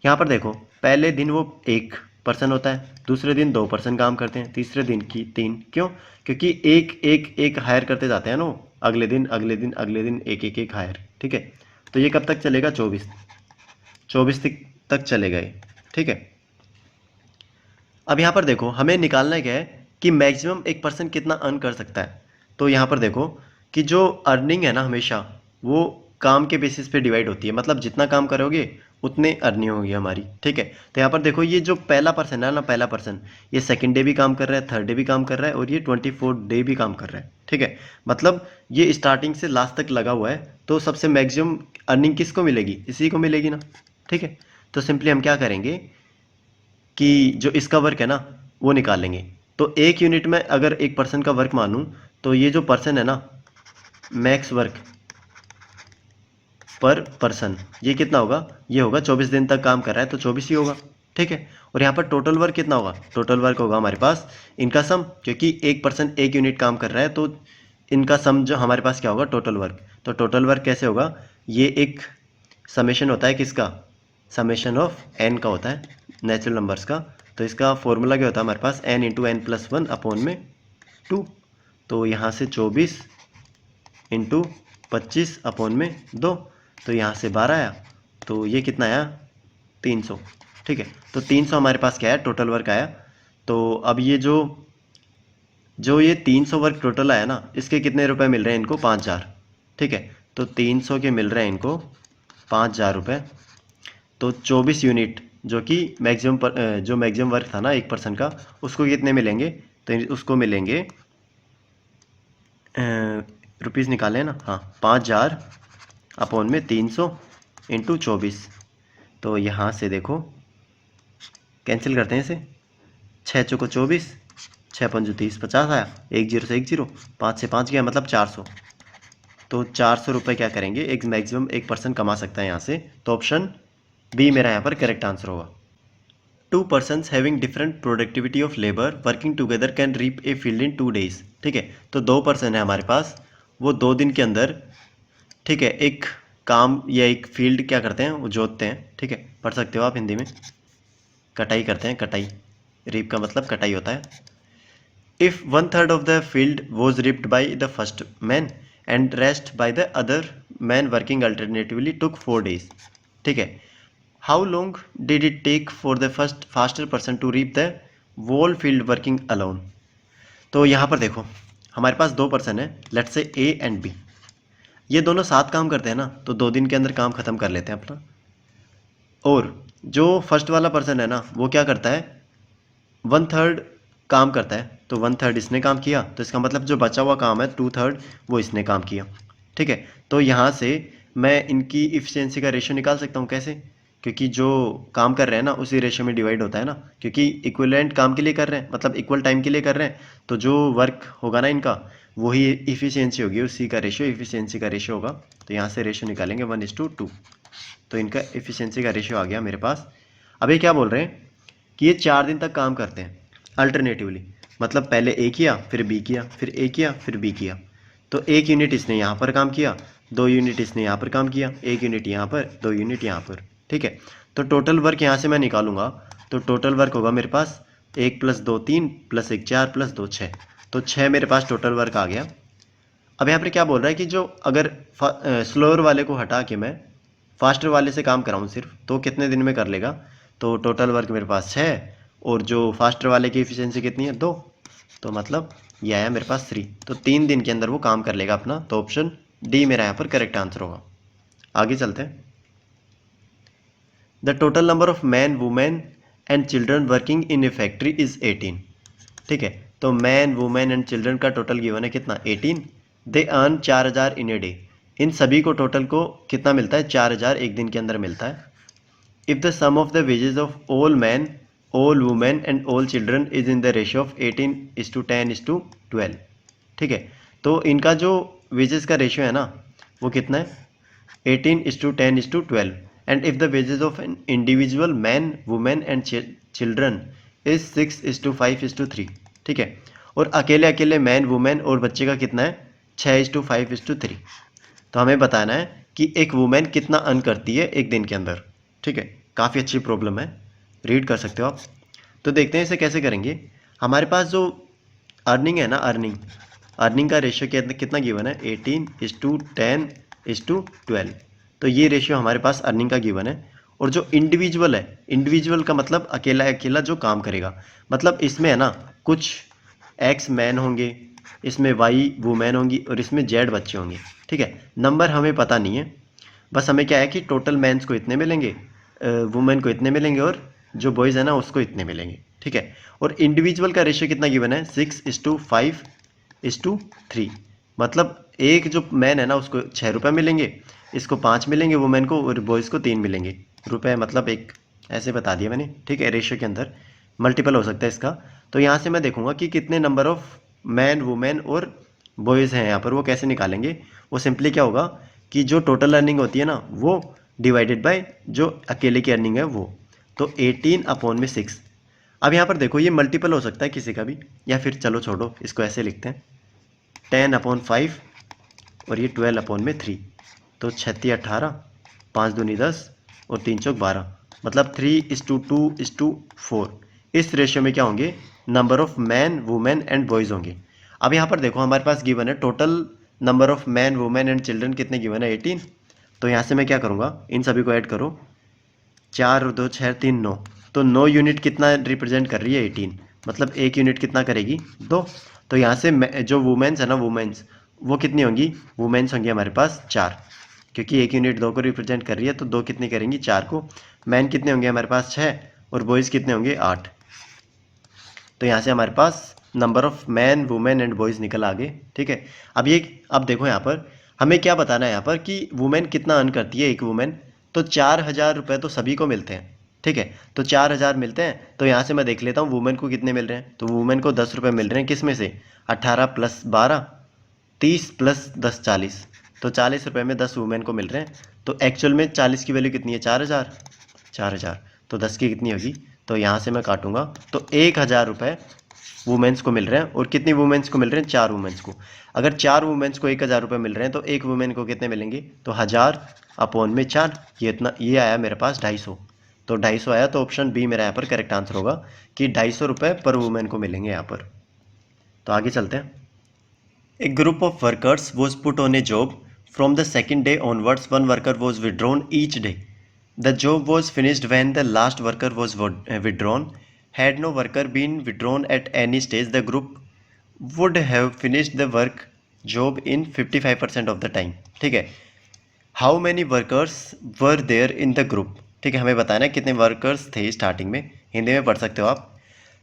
यहाँ पर देखो, पहले दिन वो एक पर्सन होता है, दूसरे दिन 2 पर्सन काम करते हैं, तीसरे दिन की 3। क्यों, क्योंकि एक हायर करते जाते हैं ना वो, अगले दिन एक हायर। ठीक है, तो ये कब तक चलेगा, 24 तक चलेगा ये। ठीक है, अब यहाँ पर देखो हमें निकालना क्या है कि मैक्सिमम एक पर्सन कितना अर्न कर सकता है। तो यहाँ पर देखो कि जो अर्निंग है ना हमेशा वो काम के बेसिस पे डिवाइड होती है, मतलब जितना काम करोगे उतने अर्निंग होगी हमारी। ठीक है, तो यहाँ पर देखो ये जो पहला पर्सन है ना, पहला पर्सन ये सेकंड डे भी काम कर रहा है, थर्ड डे भी काम कर रहा है और ये 24th डे भी काम कर रहा है। ठीक है, मतलब ये स्टार्टिंग से लास्ट तक लगा हुआ है। तो सबसे मैक्सिमम अर्निंग किसको मिलेगी, इसी को मिलेगी ना। ठीक है, तो सिंपली हम क्या करेंगे कि जो इसका वर्क है ना वो निकाल लेंगे। तो एक यूनिट में अगर एक पर्सन का वर्क मानूं तो ये जो पर्सन है ना मैक्स वर्क पर पर्सन ये कितना होगा, ये होगा 24 दिन तक काम कर रहा है तो 24 ही होगा। ठीक है, और यहाँ पर टोटल वर्क कितना होगा, टोटल वर्क होगा हमारे पास इनका सम, क्योंकि एक पर्सन एक यूनिट काम कर रहा है तो इनका सम जो हमारे पास क्या होगा टोटल वर्क। तो टोटल वर्क कैसे होगा, ये एक समेशन होता है किसका, समेशन ऑफ एन का होता है, नेचुरल नंबर्स का। तो इसका फॉर्मूला क्या होता है हमारे पास, n × n+1 अपॉन में 2। तो यहाँ से 24 × 25 अपॉन में 2, तो यहाँ से 12 आया, तो ये कितना आया 300। ठीक है, तो 300 हमारे पास क्या है टोटल वर्क आया। तो अब ये जो ये 300 वर्क टोटल आया ना इसके कितने रुपए मिल रहे हैं इनको, 5,000। ठीक है, तो 300 के मिल रहे हैं इनको 5,000 रुपये। तो 24 यूनिट जो कि जो मैक्सिमम वर्क था ना एक पर्सन का उसको कितने मिलेंगे, तो उसको मिलेंगे रुपीज़ निकालें ना, हाँ 5,000 अपॉन में 300 × 24। तो यहाँ से देखो कैंसिल करते हैं इसे, 6 चौको 24, 6 पंजो 30, 50 आया, 1 0 से 1 0, 5 से 5 गया मतलब 400। तो 400 रुपये क्या करेंगे एक मैक्सिमम एक पर्सन कमा सकता है यहाँ से। तो ऑप्शन बी मेरा यहाँ पर करेक्ट आंसर होगा। 2 persons having different productivity of labor working together can reap a field in 2 days। ठीक है, तो 2 पर्सन है हमारे पास, वो 2 दिन के अंदर ठीक है एक काम या एक फील्ड क्या करते हैं वो जोतते हैं। ठीक है, पढ़ सकते हो आप हिंदी में, कटाई करते हैं, कटाई, रीप का मतलब कटाई होता है। If 1/3 of the field was reaped by the first man and rest by the other man working alternatively took 4 days। ठीक है। How long did it take for the first faster person to reap the whole field working alone. तो यहाँ पर देखो हमारे पास 2 person है, let's say A and B. ये दोनों साथ काम करते हैं ना, तो 2 दिन के अंदर काम ख़त्म कर लेते हैं अपना। और जो फर्स्ट वाला पर्सन है ना, वो क्या करता है, 1/3 काम करता है। तो 1/3 इसने काम किया, तो इसका मतलब जो बचा हुआ काम है 2/3 वो इसने काम किया। ठीक है। तो यहाँ से मैं इनकी इफ़िशियंसी का रेशियो निकाल सकता हूँ। कैसे? क्योंकि जो काम कर रहे हैं ना उसी रेशियो में डिवाइड होता है ना, क्योंकि इक्विवेलेंट काम के लिए कर रहे हैं, मतलब इक्वल टाइम के लिए कर रहे हैं, तो जो वर्क होगा ना इनका वही इफ़िशियंसी होगी, उसी का रेशियो इफ़िशियंसी का रेशियो होगा। तो यहाँ से रेशियो निकालेंगे 1:2। तो इनका इफ़िशियंसी का रेशियो आ गया मेरे पास। अब ये क्या बोल रहे हैं कि ये 4 दिन तक काम करते हैं अल्टरनेटिवली, मतलब पहले ए किया, फिर बी किया, फिर ए किया, फिर बी किया। तो 1 यूनिट इसने यहाँ पर काम किया, 2 यूनिट इसने यहाँ पर काम किया, 1 यूनिट यहाँ पर, 2 यूनिट यहाँ पर। ठीक है। तो टोटल वर्क यहाँ से मैं निकालूंगा, तो टोटल वर्क होगा मेरे पास 1 + 2 3 + 1 4 + 2 6। तो 6 मेरे पास टोटल वर्क आ गया। अब यहाँ पर क्या बोल रहा है कि जो अगर स्लोअर वाले को हटा के मैं फास्टर वाले से काम कराऊँ सिर्फ, तो कितने दिन में कर लेगा। तो टोटल वर्क मेरे पास 6 और जो फास्टर वाले की एफिशिएंसी कितनी है 2, तो मतलब ये आया मेरे पास 3। तो 3 दिन के अंदर वो काम कर लेगा अपना। तो ऑप्शन डी मेरा यहाँ पर करेक्ट आंसर होगा। आगे चलते हैं। The total number of man women and children working in A factory is 18। ठीक है। तो मैन वुमेन एंड चिल्ड्रन का टोटल गिवन है कितना 18। They earn 4000 in a day. इन सभी को टोटल को कितना मिलता है 4000 एक दिन के अंदर मिलता है। If the sum of the wages of all man all women and all children is in the ratio of 18:10:12। ठीक है। तो इनका जो वेजेस का रेशियो है ना वो कितना है 18:10:12। And if the wages of an individual man women and children is 6:5:3। ठीक है। और अकेले अकेले मैन वुमेन और बच्चे का कितना है 6:5:3। तो हमें बताना है कि एक वुमेन कितना अर्न करती है एक दिन के अंदर। ठीक है। काफ़ी अच्छी प्रॉब्लम है, रीड कर सकते हो आप। तो देखते हैं इसे कैसे करेंगे। हमारे पास जो अर्निंग है ना, अर्निंग का रेशियो कितना गिवन है 18:10:12। तो ये रेशियो हमारे पास अर्निंग का गिवन है। और जो इंडिविजुअल है, इंडिविजुअल का मतलब अकेला अकेला जो काम करेगा, मतलब इसमें है ना कुछ एक्स मैन होंगे, इसमें वाई वुमेन होंगी और इसमें जेड बच्चे होंगे। ठीक है। नंबर हमें पता नहीं है, बस हमें क्या है कि टोटल मैंस को इतने मिलेंगे, वुमेन को इतने मिलेंगे और जो बॉयज़ है ना उसको इतने मिलेंगे। ठीक है। और इंडिविजुअल का रेशियो कितना गिवन है 6:5:3। मतलब एक जो मैन है ना उसको 6 रुपये मिलेंगे, इसको 5 मिलेंगे वुमेन को, और बॉयज़ को 3 मिलेंगे रुपए। मतलब एक ऐसे बता दिया मैंने। ठीक है। रेशियो के अंदर मल्टीपल हो सकता है इसका। तो यहाँ से मैं देखूंगा कि कितने नंबर ऑफ मैन वुमेन और बॉयज़ हैं यहाँ पर, वो कैसे निकालेंगे। वो सिंपली क्या होगा कि जो टोटल अर्निंग होती है ना वो डिवाइडेड बाय जो अकेले की अर्निंग है वो, तो 18/6। अब यहाँ पर देखो ये मल्टीपल हो सकता है किसी का भी, या फिर चलो छोड़ो इसको ऐसे लिखते हैं 10/5 और ये 12/3। तो 36 18, 5 दूनी 10 और 3 चौक 12, मतलब 3:2:4। इस रेशियो में क्या होंगे number of man women and boys होंगे। अब यहाँ पर देखो हमारे पास गिवन है total number of man women and children कितने गिवन है 18। तो यहाँ से मैं क्या करूँगा इन सभी को ऐड करो, 4 और 2 6 3 9। तो 9 यूनिट कितना रिप्रेजेंट कर रही है 18, मतलब 1 यूनिट कितना करेगी 2। तो यहाँ से जो वुमेन्स है ना वुमेन्स वो कितनी होंगी, वुमेन्स होंगी हमारे पास 4, क्योंकि 1 यूनिट 2 को रिप्रेजेंट कर रही है, तो 2 कितनी करेंगी 4 को। मैन कितने होंगे हमारे पास 6 और बॉयज़ कितने होंगे 8। तो यहाँ से हमारे पास number of man women and boys निकल आ गए। ठीक है। अब देखो यहाँ पर हमें क्या बताना है यहाँ पर कि वुमेन कितना अर्न करती है एक वुमेन। तो 4000 रुपये तो सभी को मिलते हैं। ठीक है। तो 4000 मिलते हैं, तो यहाँ से मैं देख लेता हूँ वुमेन को कितने मिल रहे हैं। तो वुमेन को 10 रुपये मिल रहे हैं, किस में से 18 + 12 30 + 10 40। तो 40 रुपये में 10 वुमेन को मिल रहे हैं। तो एक्चुअल में 40 की वैल्यू कितनी है 4000। तो 10 की कितनी होगी, तो यहाँ से मैं काटूंगा, तो 1000 रुपये वुमेन्स को मिल रहे हैं। और कितनी वुमेन्स को मिल रहे हैं 4 वुमेन्स को। अगर 4 वुमेन्स को 1000 रुपये मिल रहे हैं तो एक वुमेन को कितने मिलेंगे, तो 1000/4। ये आया मेरे पास 250। तो 250 आया, तो ऑप्शन बी मेरा यहाँ पर करेक्ट आंसर होगा कि 250 रुपये पर वुमेन को मिलेंगे यहाँ पर। तो आगे चलते हैं। A group of workers was put on a job. From the second day onwards, one worker was withdrawn each day. The job was finished when the last worker was withdrawn. Had no worker been withdrawn at any stage, the group would have finished the work job in 55% of the time. ठीक है. How many workers were there in the group? ठीक है, हमें बताना है कितने workers थे starting में. हिंदी में पढ़ सकते हो आप.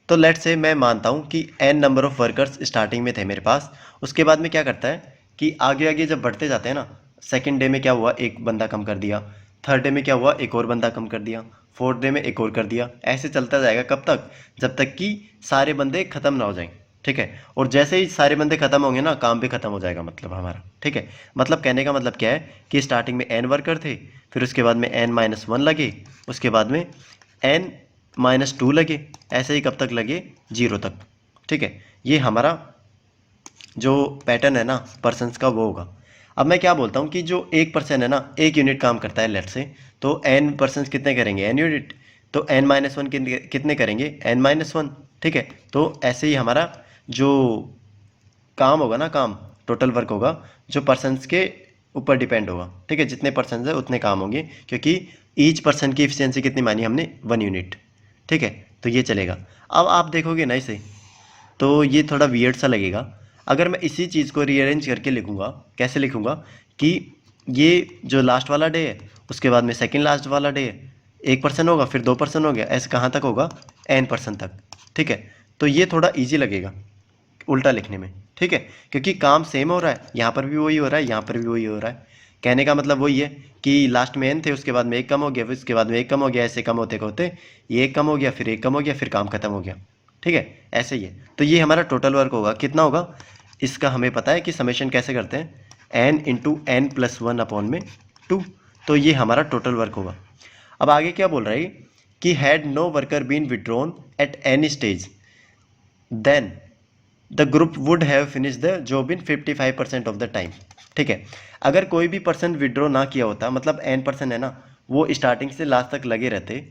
तो लेट्स से मैं मानता हूँ कि n number of workers starting में थे मेरे पास. उसके बाद में क्या करता है कि आगे आगे जब बढ़ते जाते हैं ना, सेकंड डे में क्या हुआ, एक बंदा कम कर दिया. थर्ड डे में क्या हुआ, एक और बंदा कम कर दिया. फोर्थ डे में एक और कर दिया. ऐसे चलता जाएगा. कब तक? जब तक कि सारे बंदे ख़त्म ना हो जाएं. ठीक है. और जैसे ही सारे बंदे ख़त्म होंगे ना, काम भी ख़त्म हो जाएगा मतलब हमारा. ठीक है. मतलब कहने का मतलब क्या है कि स्टार्टिंग में n वर्कर थे, फिर उसके बाद में n-1 लगे, उसके बाद में n-2 लगे, ऐसे ही कब तक लगे, 0 तक. ठीक है. ये हमारा जो पैटर्न है ना पर्सन्स का वो होगा. अब मैं क्या बोलता हूँ कि जो एक पर्सन है ना, एक यूनिट काम करता है लेट से, तो n पर्सन्स कितने करेंगे, n यूनिट, तो n-1 कितने करेंगे, n-1. ठीक है. तो ऐसे ही हमारा जो काम होगा ना, काम टोटल वर्क होगा, जो पर्सन्स के ऊपर डिपेंड होगा. ठीक है. जितने पर्सन्स है उतने काम होंगे, क्योंकि ईच पर्सन की एफिशिएंसी कितनी मानी हमने, 1 यूनिट. ठीक है. तो ये चलेगा. अब आप देखोगे ना इसे, तो ये थोड़ा वियर्ड सा लगेगा. अगर मैं इसी चीज़ को रीअरेंज करके लिखूंगा, कैसे लिखूंगा कि ये जो लास्ट वाला डे है, उसके बाद में सेकंड लास्ट वाला डे है, 1 पर्सन होगा, फिर 2 पर्सन हो गया, ऐसे कहाँ तक होगा, n पर्सन तक. ठीक है. तो ये थोड़ा ईजी लगेगा उल्टा लिखने में. ठीक है. क्योंकि काम सेम हो रहा है, यहाँ पर भी वही हो रहा है, यहाँ पर भी वही हो रहा है. कहने का मतलब वही है कि लास्ट में n थे, उसके बाद में एक कम हो गया, फिर उसके बाद में एक कम हो गया, ऐसे कम होते होते ये एक कम हो गया, फिर एक कम हो गया, फिर काम खत्म हो गया. ठीक है. ऐसे ही है. तो ये हमारा टोटल वर्क होगा. कितना होगा इसका हमें पता है कि समेशन कैसे करते हैं, n इंटू n+1/2. तो ये हमारा टोटल वर्क होगा. अब आगे क्या बोल रहा है कि had no worker been withdrawn at any stage, then the group would have finish the job in 55% of the time. ठीक है. अगर कोई भी पर्सन विड्रॉ ना किया होता, मतलब n पर्सन है ना, वो स्टार्टिंग से लास्ट तक लगे रहते.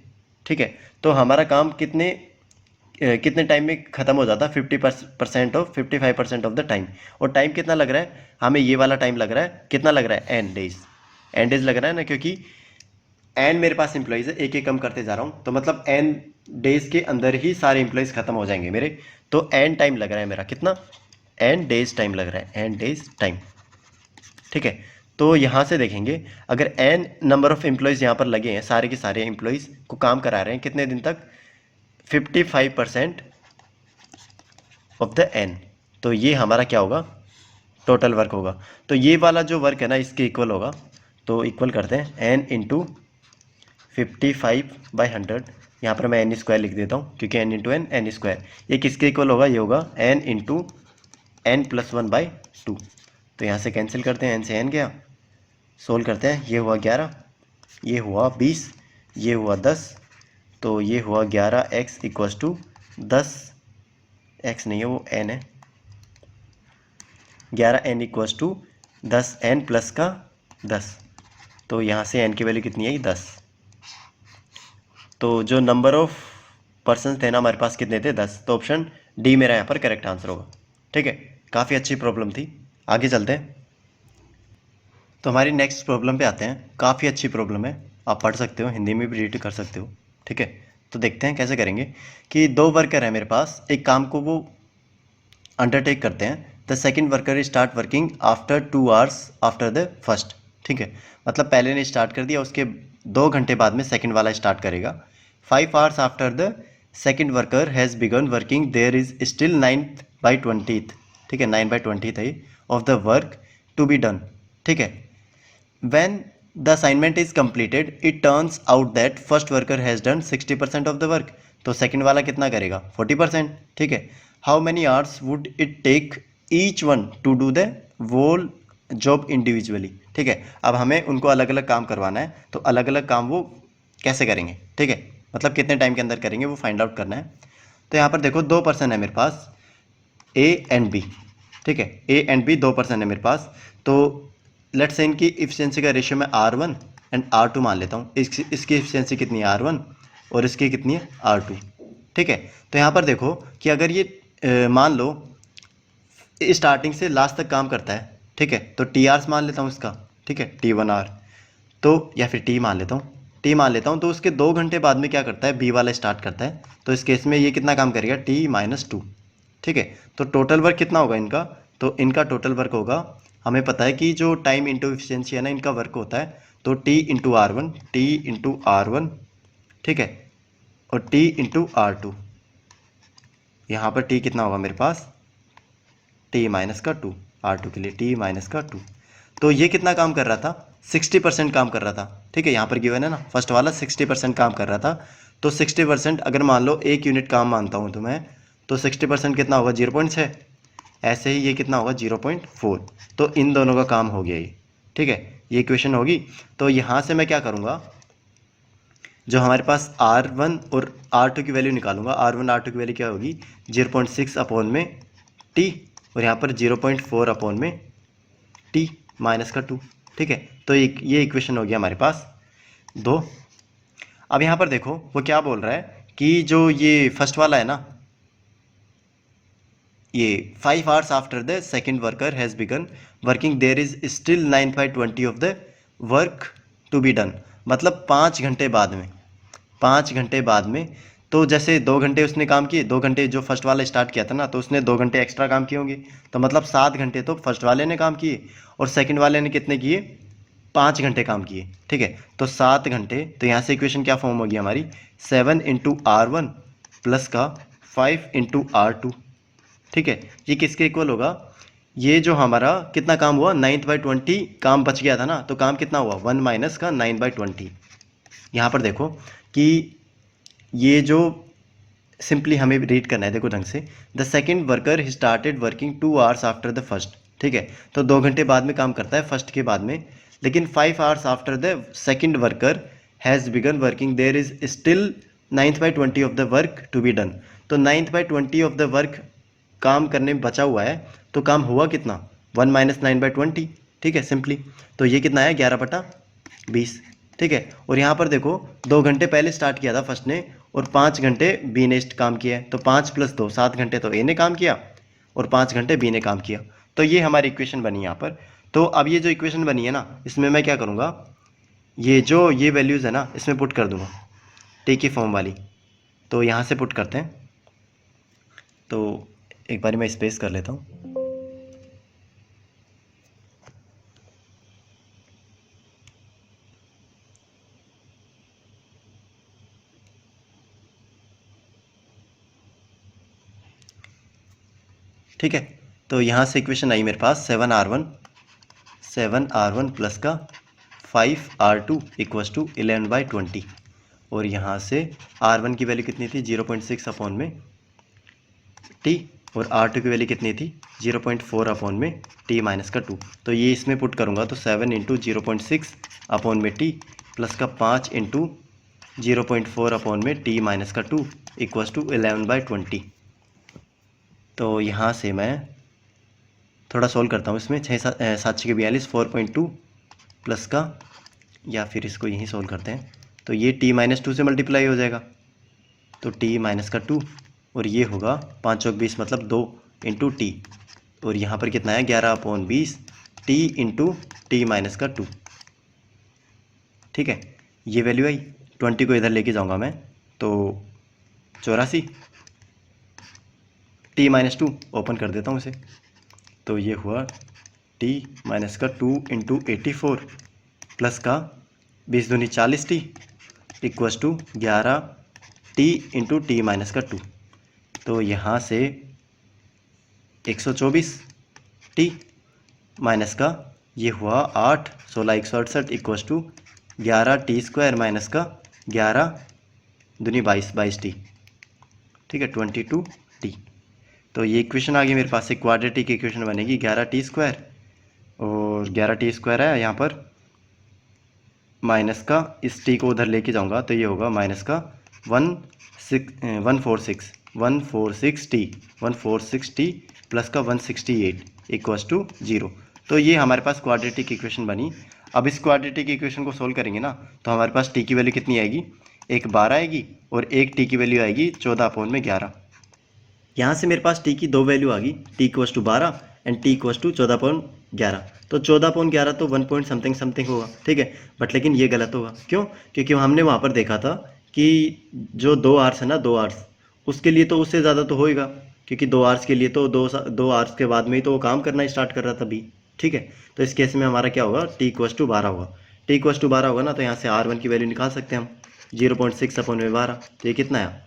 ठीक है. तो हमारा काम कितने टाइम में ख़त्म हो जाता, 55% ऑफ द टाइम. और टाइम कितना लग रहा है हमें, ये वाला टाइम लग रहा है, कितना लग रहा है, n डेज लग रहा है ना, क्योंकि n मेरे पास एम्प्लॉइज़ है, एक एक कम करते जा रहा हूँ, तो मतलब n डेज के अंदर ही सारे एम्प्लॉइज़ ख़त्म हो जाएंगे मेरे. तो n टाइम लग रहा है मेरा, कितना, n डेज टाइम लग रहा है, n डेज टाइम. ठीक है. तो यहाँ से देखेंगे, अगर n नंबर ऑफ एम्प्लॉइज़ यहाँ पर लगे हैं, सारे के सारे एम्प्लॉइज़ को काम करा रहे हैं कितने दिन तक, 55% ऑफ द n. तो ये हमारा क्या होगा, टोटल वर्क होगा. तो ये वाला जो वर्क है ना, इसके इक्वल होगा. तो इक्वल करते हैं n इंटू 55/100. यहाँ पर मैं n² लिख देता हूँ, क्योंकि n इंटू n n². ये किसके इक्वल होगा, ये होगा n इंटू n+1/2. तो यहाँ से कैंसिल करते हैं, n से n गया, सोल्व करते हैं. ये हुआ 11, ये हुआ 20, ये हुआ 10, तो ये हुआ 11x इक्वल्स टू 10, x नहीं है वो n है, 11n equals to 10n plus का 10. तो यहाँ से n की वैल्यू कितनी है, 10. तो जो नंबर ऑफ पर्सन थे ना हमारे पास, कितने थे, 10. तो ऑप्शन डी मेरा यहाँ पर करेक्ट आंसर होगा. ठीक है. काफ़ी अच्छी प्रॉब्लम थी. आगे चलते हैं. तो हमारी नेक्स्ट प्रॉब्लम पे आते हैं. काफ़ी अच्छी प्रॉब्लम है, आप पढ़ सकते हो, हिंदी में भी रीड कर सकते हो. ठीक है. तो देखते हैं कैसे करेंगे कि 2 वर्कर है मेरे पास, एक काम को वो अंडरटेक करते हैं. The second worker start working after 2 hours after the first. ठीक है. मतलब पहले ने स्टार्ट कर दिया, उसके 2 घंटे बाद में सेकेंड वाला स्टार्ट करेगा. 5 hours after the second worker has began working, there is still 9/20. ठीक है. 9/20 है of the work to be done. ठीक है. When the assignment is completed, it turns out that first worker has done 60% of the work. तो second वाला कितना करेगा, 40%. ठीक है. How many hours would it take each one to do the whole job individually. ठीक है. अब हमें उनको अलग अलग काम करवाना है, तो अलग अलग काम वो कैसे करेंगे. ठीक है. मतलब कितने टाइम के अंदर करेंगे वो फाइंड आउट करना है. तो यहाँ पर देखो 2 पर्सन है मेरे पास, A एंड B. ठीक है. A एंड B 2 पर्सन है मेरे पास. तो लेट्स से इनकी इफिशिएंसी का रेशियो मैं R1 एंड R2 मान लेता हूँ. इसकी इफिशिएंसी कितनी है, R1, और इसकी कितनी है, R2. ठीक है. तो यहाँ पर देखो कि अगर ये मान लो स्टार्टिंग से लास्ट तक काम करता है, ठीक है। तो टी आर्स मान लेता हूँ इसका, ठीक है, T1 आर, तो या फिर टी मान लेता हूँ, टी मान लेता हूँ। तो उसके 2 घंटे बाद में क्या करता है, बी वाला स्टार्ट करता है। तो इस केस में ये कितना काम करेगा, T-2, ठीक है। तो टोटल वर्क कितना होगा इनका, तो इनका टोटल वर्क होगा, हमें पता है कि जो टाइम इंटू एफिशिएंसी है ना, इनका वर्क होता है तो T/R1, ठीक है, और T/R2। यहाँ पर T कितना होगा मेरे पास, T-2, R2 के लिए T-2। तो ये कितना काम कर रहा था, 60% काम कर रहा था, ठीक है। यहाँ पर गिवन है ना, फर्स्ट वाला 60% काम कर रहा था। तो 60% अगर मान लो 1 यूनिट काम मानता हूँ तो मैं, तो 60% कितना होगा, 0.6। ऐसे ही ये कितना होगा, 0.4। तो इन दोनों का काम हो गया ये, ठीक है, ये इक्वेशन होगी। तो यहाँ से मैं क्या करूँगा, जो हमारे पास R1 और R2 की वैल्यू निकालूंगा। R1 R2 की वैल्यू क्या होगी, 0.6 अपॉन में T, और यहाँ पर 0.4 अपॉन में T-2, ठीक है। तो ये इक्वेशन हो गया हमारे पास 2। अब यहाँ पर देखो वो क्या बोल रहा है कि जो ये फर्स्ट वाला है ना, ये 5 hours after the second worker has began working there is still 9/20 of the work to be done. मतलब 5 घंटे बाद में, 5 घंटे बाद में। तो जैसे 2 घंटे उसने काम किए, 2 घंटे जो फर्स्ट वाला स्टार्ट किया था ना, तो उसने 2 घंटे एक्स्ट्रा काम किए होंगे। तो मतलब 7 घंटे तो फर्स्ट वाले ने काम किए, और सेकंड वाले ने कितने किए, 5 घंटे काम किए, ठीक है। तो 7 घंटे, तो यहाँ से इक्वेशन क्या फॉर्म होगी हमारी, 7 × R1 प्लस का 5 × R2, ठीक है। ये किसके इक्वल होगा, ये जो हमारा कितना काम हुआ, 9/20 काम बच गया था ना, तो काम कितना हुआ, 1 माइनस का 9/20। यहाँ पर देखो कि ये जो सिंपली हमें रीड करना है, देखो ढंग से, the second worker he started working 2 hours after the first, ठीक है। तो 2 घंटे बाद में काम करता है फर्स्ट के बाद में, लेकिन 5 hours after the second worker has began working there is still 9/20 of the work to be done. तो 9/20 ऑफ द वर्क काम करने में बचा हुआ है, तो काम हुआ कितना, 1 माइनस 9/20, ठीक है, सिंपली। तो ये कितना है, 11/20, ठीक है। और यहाँ पर देखो 2 घंटे पहले स्टार्ट किया था फर्स्ट ने, और 5 घंटे बी ने काम किया है। तो 5 + 2 7 घंटे तो ए ने काम किया, और 5 घंटे बी ने काम किया। तो ये हमारी इक्वेशन बनी यहाँ पर। तो अब ये जो इक्वेशन बनी है ना, इसमें मैं क्या करूँगा, ये वैल्यूज़ है ना, इसमें पुट कर दूँगा टी की फॉर्म वाली। तो यहाँ से पुट करते हैं, तो एक बार मैं स्पेस कर लेता हूँ। ठीक है, तो यहाँ से इक्वेशन आई मेरे पास 7R1 प्लस का 5R2 इक्वस टू 11/20। और यहाँ से R1 की वैल्यू कितनी थी, 0.6 अपॉन में T, और R2 की वैल्यू कितनी थी, 0.4 अपॉन में T-2। तो ये इसमें पुट करूँगा तो 7 × 0.6 अपॉन में T प्लस का 5 × 0.4 अपॉन में T-2 इक्वस टू 11/20। तो यहाँ से मैं थोड़ा सोल्व करता हूँ इसमें, 6×7=42 4.2 प्लस का, या फिर इसको यहीं सोल्व करते हैं, तो ये T-2 से मल्टीप्लाई हो जाएगा, तो T-2, और ये होगा 5 × 20 मतलब 2 × T, और यहाँ पर कितना है 11/20 T × T-2, ठीक है। ये वैल्यू आई, 20 को इधर लेके जाऊँगा मैं, तो 84 T-2 ओपन कर देता हूँ इसे, तो ये हुआ T-2 × 84 प्लस का 20 दूनी 40T equals to 11T × T-2। तो यहाँ से 124T माइनस का ये हुआ 8 16 168 इक्वस टू 11T² माइनस का 11 दूनी 22T, ठीक है, 22T। तो ये इक्वेशन आ गई मेरे पास, एक क्वाड्रेटिक इक्वेशन बनेगी 11T², और 11T² है यहाँ पर, माइनस का इस T को उधर लेके जाऊँगा तो ये होगा माइनस का 146T प्लस का 168 इक्वस टू 0। तो ये हमारे पास क्वाड्रेटिक इक्वेशन बनी। अब इस क्वाड्रेटिक इक्वेशन को सोल्व करेंगे ना, तो हमारे पास T की वैल्यू कितनी आएगी, एक 12 आएगी, और एक T की वैल्यू आएगी 14/11। यहाँ से मेरे पास T की 2 वैल्यू आ गई, T equals to 12 and T equals to 14/11। तो 14/11 तो 1 पॉइंट समथिंग समथिंग होगा, ठीक है। बट लेकिन ये गलत होगा, क्यों? क्योंकि हमने वहाँ पर देखा था कि जो 2 आवर्स है ना, 2 आवर्स, उसके लिए तो उससे ज़्यादा तो होएगा, क्योंकि 2 आवर्स के लिए तो 2 आवर्स के बाद में ही तो वो काम करना स्टार्ट कर रहा था अभी, ठीक है। तो इस केस में हमारा क्या होगा, टी इक्वल्स टू 12 होगा। टी इक्वल्स टू 12 होगा ना, तो यहाँ से R1 की वैल्यू निकाल सकते हैं हम, 0.6/12। तो ये कितना आया,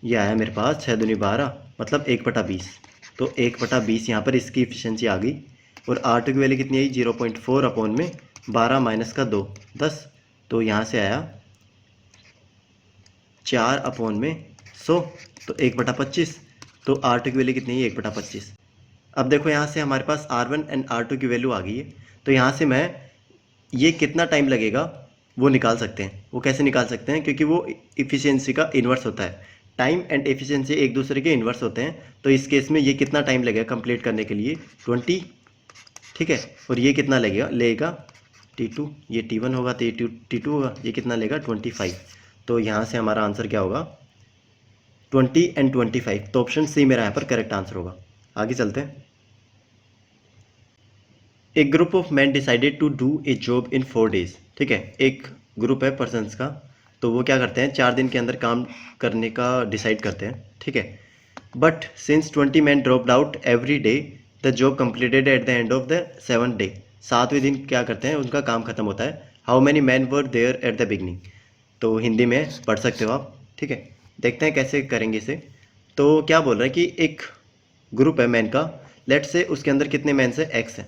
ये आया मेरे पास 6 दूनी 12, मतलब 1/20। तो 1/20 यहाँ पर इसकी इफिशियंसी आ गई। और R2 की वैल्यू कितनी आई, 0.4/12 माइनस का 2, 10। तो यहाँ से आया 4/100, तो 1/25। तो R2 की वैल्यू कितनी है, 1/25। अब देखो यहाँ से हमारे पास R1 एंड R2 की वैल्यू आ गई है। तो यहाँ से मैं ये कितना टाइम लगेगा वो निकाल सकते हैं। वो कैसे निकाल सकते हैं, क्योंकि वो इफ़िशियंसी का इन्वर्स होता है। टाइम एंड एफिशिएंसी एक दूसरे के इन्वर्स होते हैं। तो इस केस में ये कितना टाइम लगेगा कंप्लीट करने के लिए, 20, ठीक है। और ये कितना लेगा T2, ये T1 होगा तो ये T2 होगा, ये कितना लेगा 25। तो यहाँ से हमारा आंसर क्या होगा, 20 एंड 25। तो ऑप्शन सी मेरा यहाँ पर करेक्ट आंसर होगा। आगे चलते हैं। एक group of man decided to do a job in 4 days, ठीक है। एक ग्रुप है पर्सनस का, तो वो क्या करते हैं, 4 दिन के अंदर काम करने का डिसाइड करते हैं, ठीक है। But since 20 man dropped out every day, the job completed at the end of the 7th day. 7वें दिन क्या करते हैं, उनका काम खत्म होता है। How many man were there at the beginning. तो हिंदी में पढ़ सकते हो आप, ठीक है। देखते हैं कैसे करेंगे इसे। तो क्या बोल रहा है कि एक ग्रुप है मैन का, लेट से उसके अंदर कितने मैन है, एक्स है,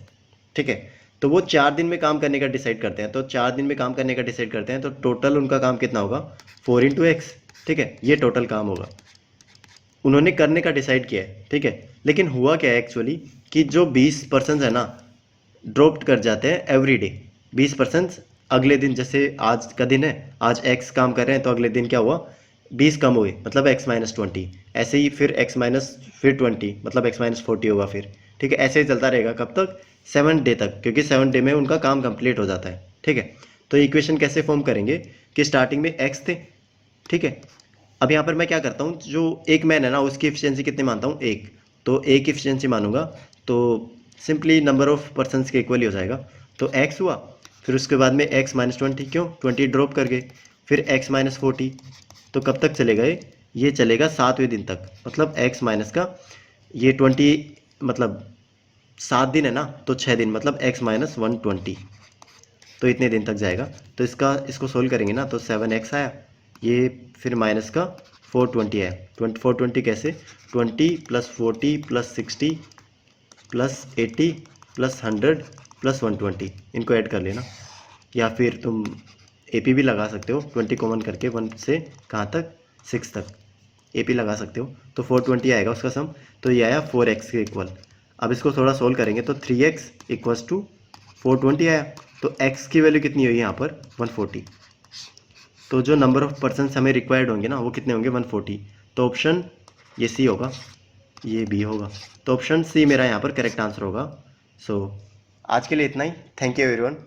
ठीक है। तो वो 4 दिन में काम करने का डिसाइड करते हैं। तो 4 दिन में काम करने का डिसाइड करते हैं, तो टोटल उनका काम कितना होगा, 4 × x, ठीक है। ये टोटल काम होगा, उन्होंने करने का डिसाइड किया है, ठीक है। लेकिन हुआ क्या है एक्चुअली, कि जो 20% है ना, ड्रॉप्ड कर जाते हैं एवरी डे। 20% अगले दिन, जैसे आज का दिन है, आज x काम कर रहे हैं, तो अगले दिन क्या हुआ, 20 कम हुए, मतलब x-20। ऐसे ही फिर फिर 20, मतलब x-40 होगा फिर, ठीक है। ऐसे ही चलता रहेगा कब तक, 7 डे तक, क्योंकि 7 डे में उनका काम कंप्लीट हो जाता है, ठीक है। तो इक्वेशन कैसे फॉर्म करेंगे कि स्टार्टिंग में x थे, ठीक है। अब यहाँ पर मैं क्या करता हूँ, जो एक मैन है ना, उसकी एफिशिएंसी कितनी मानता हूँ, 1। तो एक की एफिशिएंसी मानूंगा, तो सिंपली नंबर ऑफ पर्सनस के इक्वल ही हो जाएगा। तो x हुआ, फिर उसके बाद में x-20, क्यों, 20 ड्रॉप कर गए, फिर x-40। तो कब तक चलेगा ये चलेगा 7वें दिन तक, मतलब x माइनस का ये 20, मतलब 7 दिन है ना, तो 6 दिन, मतलब x-120। तो इतने दिन तक जाएगा। तो इसको सोल्व करेंगे ना, तो 7x आया, ये फिर माइनस का 420 आया। 420 कैसे, 20 + 40 + 60 + 80 + 100 + 120, इनको ऐड कर लेना। या फिर तुम AP भी लगा सकते हो, 20 कॉमन करके 1 से कहाँ तक, 6 तक AP लगा सकते हो। तो 420 आएगा उसका सम। तो ये आया 4x के इक्वल। अब इसको थोड़ा सोल्व करेंगे, तो 3x = 420 आया। तो x की वैल्यू कितनी हुई यहाँ पर, 140। तो जो नंबर ऑफ पर्सनस हमें रिक्वायर्ड होंगे ना, वो कितने होंगे, 140। तो ऑप्शन ये सी होगा, ये बी होगा। तो ऑप्शन सी मेरा यहाँ पर करेक्ट आंसर होगा। सो आज के लिए इतना ही। Thank you everyone.